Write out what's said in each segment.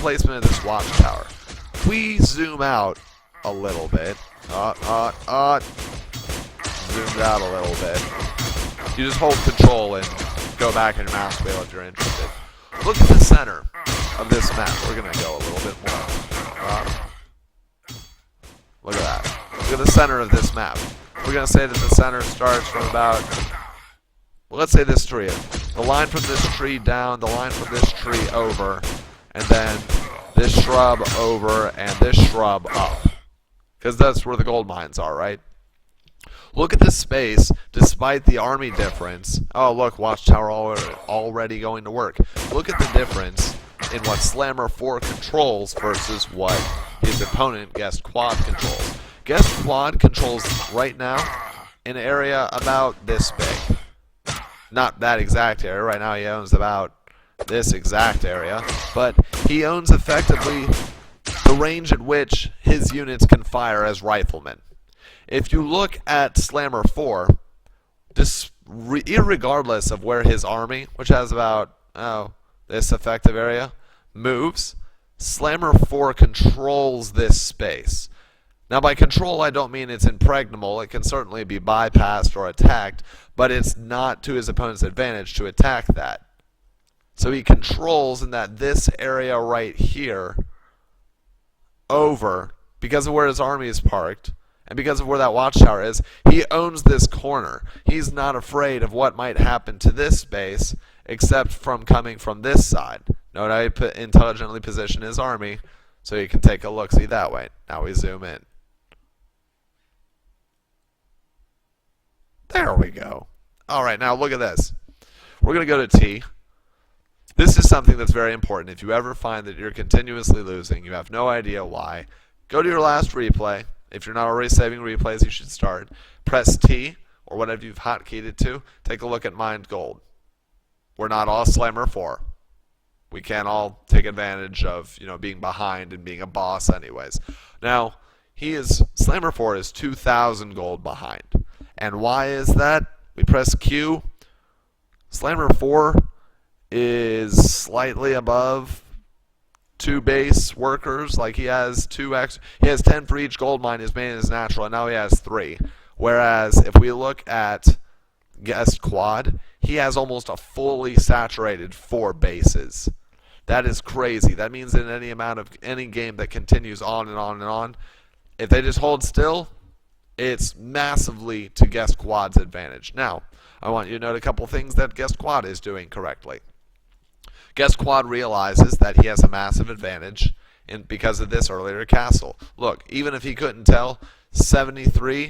placement of this watchtower. If we zoom out a little bit, zoomed out a little bit. You just hold control and go back in your mouse wheel if you're interested. Look at the center of this map. We're going to go a little bit more. Look at that. Look at the center of this map. We're going to say that the center starts from about, well, let's say this tree. The line from this tree down, the line from this tree over, and then this shrub over, and this shrub up. Because that's where the gold mines are, right? Look at this space, despite the army difference. Oh, look, watchtower already going to work. Look at the difference in what SlammerIV controls versus what his opponent, Guest Quad, controls. Guest Quad controls right now an area about this big. Not that exact area. Right now he owns about this exact area. But he owns effectively the range at which his units can fire as riflemen. If you look at SlammerIV, irregardless of where his army, which has about, this effective area, moves, SlammerIV controls this space. Now by control I don't mean it's impregnable. It can certainly be bypassed or attacked, but it's not to his opponent's advantage to attack that. So he controls in that this area right here over, because of where his army is parked, and because of where that watchtower is, he owns this corner. He's not afraid of what might happen to this base, except from coming from this side. Note how he intelligently positioned his army, so you can take a look-see that way. Now we zoom in. There we go. Alright, now look at this. We're going to go to T. This is something that's very important. If you ever find that you're continuously losing, you have no idea why, go to your last replay. If you're not already saving replays, you should start. Press T, or whatever you've hotkeyed it to. Take a look at mined gold. We're not all SlammerIV. We can't all take advantage of, being behind and being a boss anyways. Now, SlammerIV is 2,000 gold behind. And why is that? We press Q. SlammerIV is slightly above 2 base workers. Like he has 10 for each gold mine. His main is natural, and now he has 3. Whereas if we look at Guest Quad, he has almost a fully saturated 4 bases. That is crazy. That means in any game that continues on and on and on, if they just hold still, it's massively to Guest Quad's advantage. Now, I want you to note a couple things that Guest Quad is doing correctly. Guest Quad realizes that he has a massive advantage because of this earlier castle. Look, even if he couldn't tell, 73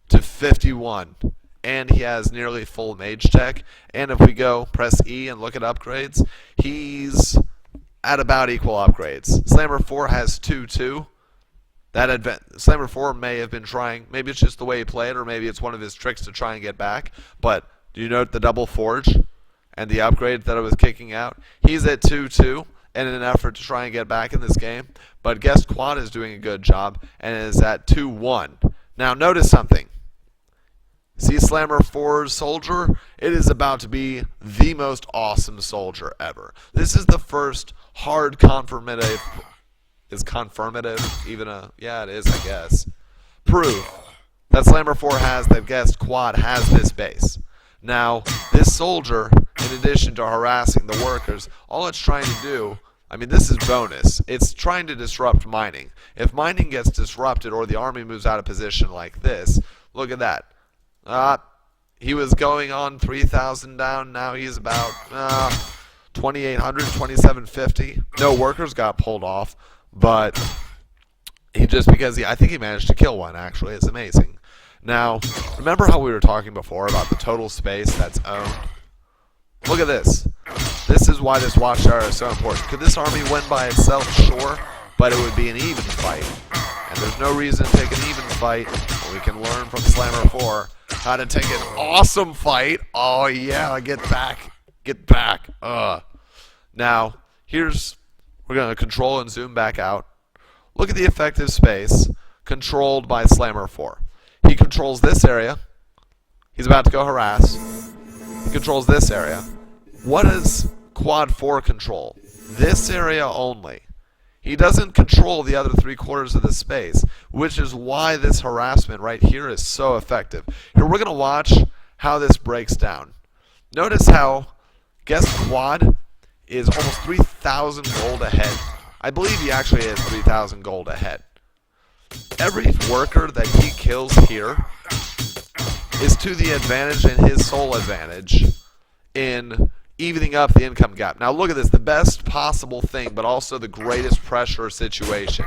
to 51. And he has nearly full mage tech. And if we go press E and look at upgrades, he's at about equal upgrades. SlammerIV has 2-2. SlammerIV may have been trying, maybe it's just the way he played, or maybe it's one of his tricks to try and get back. But do you note the double forge and the upgrade that I was kicking out? He's at 2-2 in an effort to try and get back in this game. But Guest Quad is doing a good job and is at 2-1. Now notice something. See SlammerIV's soldier? It is about to be the most awesome soldier ever. This is the first hard confirmative. Is confirmative even a... Yeah, it is, I guess. Proof that SlammerIV has that Guest Quad has this base. Now, this soldier, in addition to harassing the workers, all it's trying to do... I mean, this is bonus. It's trying to disrupt mining. If mining gets disrupted or the army moves out of position like this, look at that. He was going on 3,000 down. Now he's about 2,800, 2,750. No workers got pulled off, but I think he managed to kill one, actually. It's amazing. Now, remember how we were talking before about the total space that's owned? Look at this. This is why this watchtower is so important. Could this army win by itself? Sure, but it would be an even fight. And there's no reason to take an even fight. We can learn from SlammerIV how to take an awesome fight. Oh yeah, get back. Now, we're going to control and zoom back out. Look at the effective space controlled by SlammerIV. He controls this area. He's about to go harass. He controls this area. What does Quad 4 control? this area only. He doesn't control the other 3/4 of the space, which is why this harassment right here is so effective. Here, we're going to watch how this breaks down. Notice how Guest Quad is almost 3,000 gold ahead. I believe he actually is 3,000 gold ahead. Every worker that he kills here is to the advantage and his sole advantage in evening up the income gap. Now look at this, the best possible thing, but also the greatest pressure situation.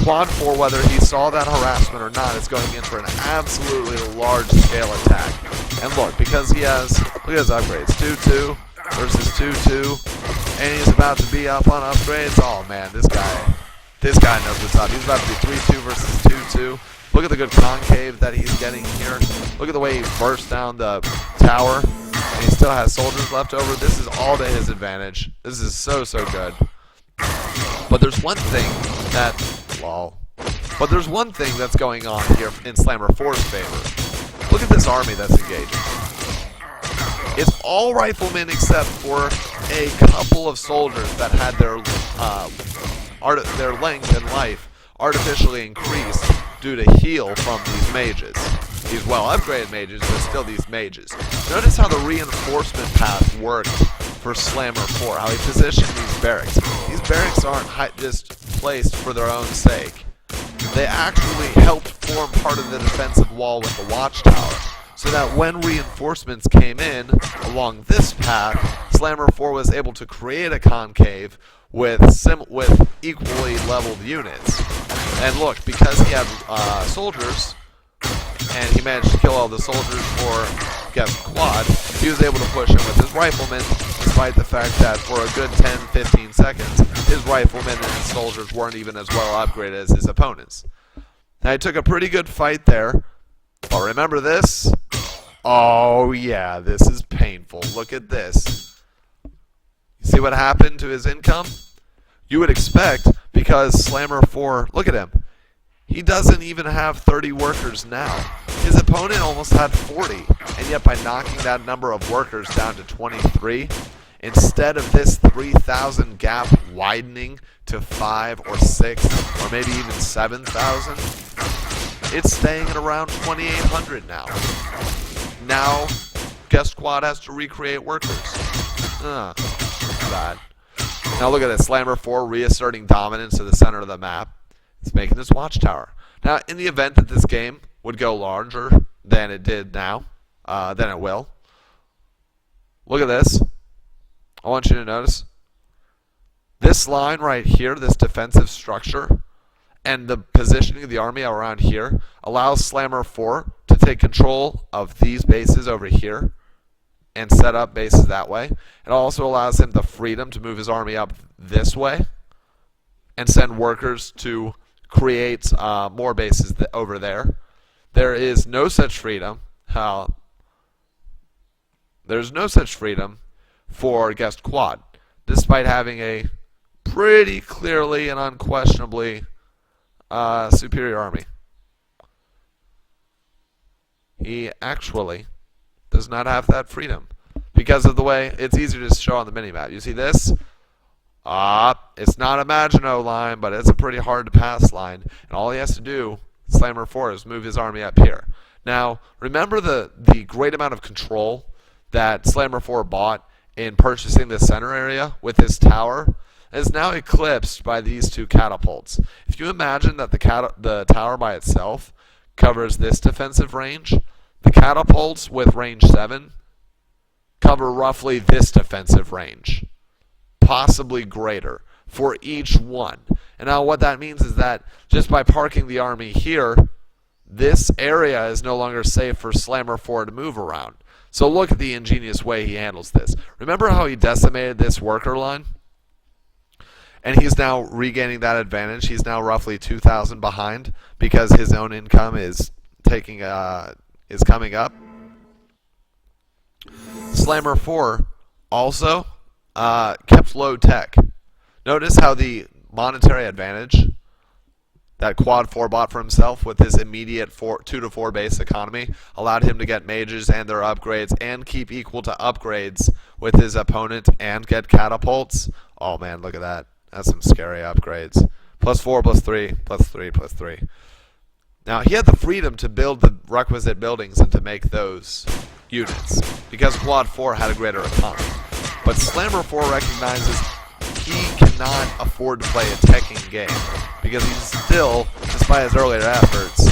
Quad 4, whether he saw that harassment or not, is going in for an absolutely large-scale attack. And look, because he has, look at his upgrades, 2-2 versus 2-2, and he's about to be up on upgrades. Oh man, this guy knows what's up. He's about to be 3-2 versus 2-2. Look at the good concave that he's getting here. Look at the way he burst down the tower, and he still has soldiers left over. This is all to his advantage. This is so good. But there's one thing that, but there's one thing that's going on here in Slammer 4's favor. Look at this army that's engaging. It's all riflemen except for a couple of soldiers that had their length and life artificially increased due to heal from these mages. These well-upgraded mages, but still these mages. Notice how the reinforcement path worked for Slammer 4, how he positioned these barracks. These barracks aren't just placed for their own sake. They actually helped form part of the defensive wall with the watchtower, so that when reinforcements came in along this path, Slammer 4 was able to create a concave with equally leveled units. And look, because he had soldiers, and he managed to kill all the soldiers for Guest Quad, he was able to push in with his riflemen, despite the fact that for a good 10-15 seconds, his riflemen and his soldiers weren't even as well upgraded as his opponents. Now, he took a pretty good fight there, but remember this? Oh yeah, this is painful. Look at this. You see what happened to his income? You would expect, because Slammer 4, look at him. He doesn't even have 30 workers now. His opponent almost had 40, and yet by knocking that number of workers down to 23, instead of this 3,000 gap widening to 5 or 6 or maybe even 7,000, it's staying at around 2,800 now. Now, Guest Quad has to recreate workers. Bad. Now look at this, Slammer 4 reasserting dominance to the center of the map. It's making this watchtower. Now, in the event that this game would go larger than it did now, then it will. Look at this. I want you to notice this line right here, this defensive structure, and the positioning of the army around here allows Slammer 4 to take control of these bases over here and set up bases that way. It also allows him the freedom to move his army up this way and send workers to create more bases over there. There is no such freedom. There's no such freedom for Guest Quad, despite having a pretty clearly and unquestionably superior army. He actually does not have that freedom because of the way it's easier to show on the minimap. You see this? It's not a Maginot line, but it's a pretty hard to pass line. And all he has to do, Slammer 4, is move his army up here. Now, remember the great amount of control that Slammer 4 bought in purchasing the center area with his tower is now eclipsed by these two catapults. If you imagine that the tower by itself covers this defensive range, the catapults with range 7 cover roughly this defensive range, possibly greater for each one. And now what that means is that just by parking the army here, this area is no longer safe for Slammer 4 to move around. So look at the ingenious way he handles this. Remember how he decimated this worker line? And he's now regaining that advantage. He's now roughly 2,000 behind because his own income is coming up. Slammer 4 also kept low tech. Notice how the monetary advantage, that quad 4 bot for himself with his immediate 2 to 4 base economy allowed him to get mages and their upgrades and keep equal to upgrades with his opponent and get catapults. Oh man, look at that. That's some scary upgrades. +4, +3, +3, +3. Now, he had the freedom to build the requisite buildings and to make those units, because Quad 4 had a greater economy. But Slammer 4 recognizes he cannot afford to play a teching game, because he's still, despite his earlier efforts,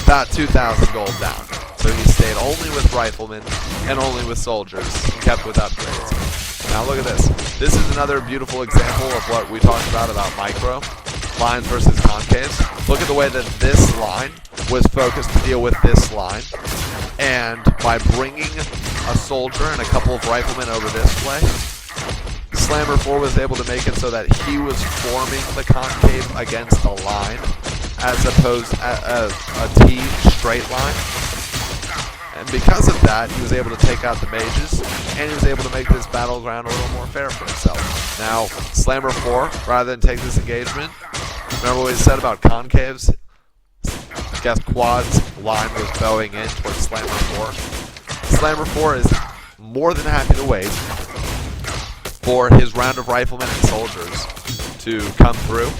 about 2,000 gold down. So he stayed only with riflemen and only with soldiers, and kept with upgrades. Now look at this. This is another beautiful example of what we talked about micro. Lines versus concaves. Look at the way that this line was focused to deal with this line. And by bringing a soldier and a couple of riflemen over this way, Slammer 4 was able to make it so that he was forming the concave against a line as opposed to a T straight line. And because of that, he was able to take out the mages, and he was able to make this battleground a little more fair for himself. Now, Slammer 4, rather than take this engagement, remember what we said about concaves? I guess Quad's line was bowing in towards Slammer 4. Slammer 4 is more than happy to wait for his round of riflemen and soldiers to come through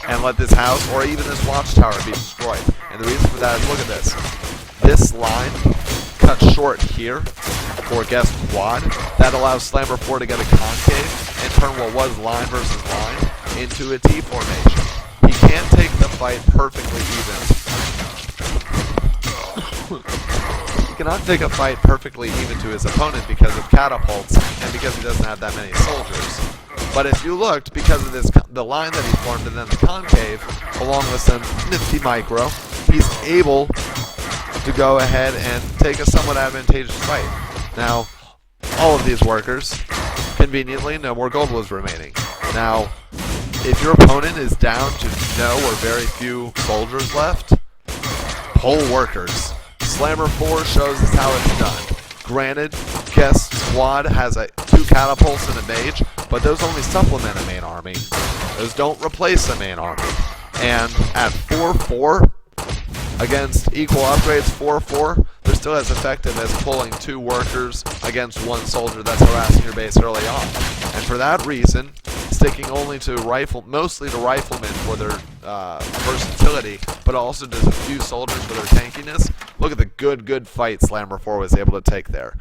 and let this house, or even this watchtower, be destroyed. And the reason for that is, look at this. This line cut short here for guest Quad. That allows Slammer 4 to get a concave and turn what was line versus line into a T formation. He can't take the fight perfectly even. He cannot take a fight perfectly even to his opponent because of catapults and because he doesn't have that many soldiers. But if you looked, because of this, the line that he formed and then the concave, along with some nifty micro, he's able to go ahead and take a somewhat advantageous fight. Now, all of these workers, conveniently, no more gold was remaining. Now, if your opponent is down to no or very few soldiers left, pull workers. Slammer 4 shows us how it's done. Granted, guest Squad has 2 catapults and a mage, but those only supplement a main army. Those don't replace a main army. And at 4-4, against equal upgrades 4-4, they're still as effective as pulling 2 workers against 1 soldier that's harassing your base early on. And for that reason, sticking only to mostly to riflemen for their versatility, but also just a few soldiers for their tankiness. Look at the good fight Slammer 4 was able to take there.